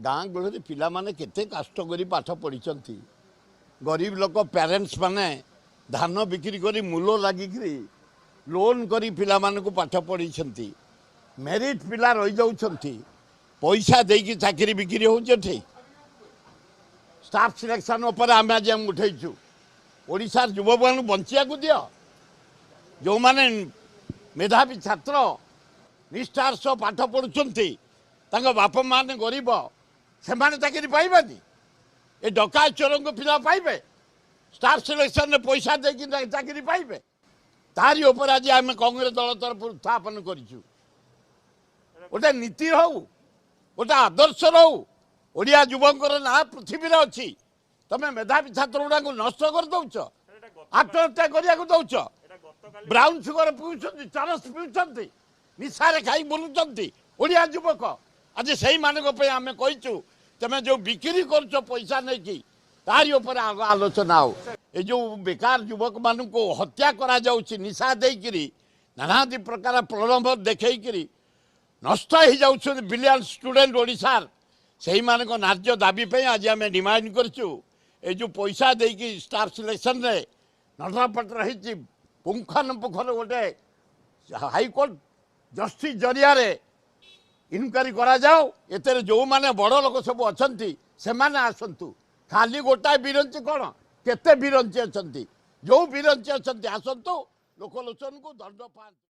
गाँ गहली पिला माने केते कष्ट करी पाठ पढ़ी गरीब लोक पेरेंट्स माने धान बिक्री करी मूल लगिकी लोन करी पिला मानकु पाठ पढ़ी मेरिट पिला रही जाउछंती पैसा देकी चाकरी बिक्री होउछे स्टाफ सिलेक्शन उपर आम आज उठेचु ओडिशार युवक मान बंचिया को दियो जो माने मेधावी छात्र निष्ठार सह पाठ पढ़ुंट बापा माने गरीब से चाकरी पाइबानी ए डका चोर को पिला पाइबे स्टाफ सिलेक्शन पैसा देकी चाकरी पाइबे तारी ऊपर आज आम कांग्रेस दल तरफ उत्थापन करूँ गोटे नीति हो गोटे आदर्श रहू ओडिया युवकर ना पृथ्वी अच्छी तमें मेधावी छात्र गुड़ा नष्ट कर दौच आत्महत्या करने दौच ब्राउन सुगर पीछे चरस पीछे निशारे खाई बुलूं ओडिया युवक आज से आम कहीचु तमें जो बिक्री कर पैसा नहीं कि तारी ऊपर आलोचना हो ये जो बेकार युवक मान को हत्या करा जाउछि निशा देकरी नानादी प्रकार प्रलोभ देखी नष्ट हो जाउछन बिलियन स्टूडेंट ओडिशार से नार्य दाबी पे आज आम डिमांड करचु ए जो पैसा देकी स्टाफ सिलेक्शन रे नटरापट रही पुंखानुपुखर गोटे हाईकोर्ट जस्टिस जरिया इनक्वारी करा जाओ एते जो माने बड़ लोक सब अच्छी से आसतु खाली गोटाए बिरंची कौन केते बिरंची अच्छा जो बिरंची अच्छा आसतु लोकलोचन को दंड पाए।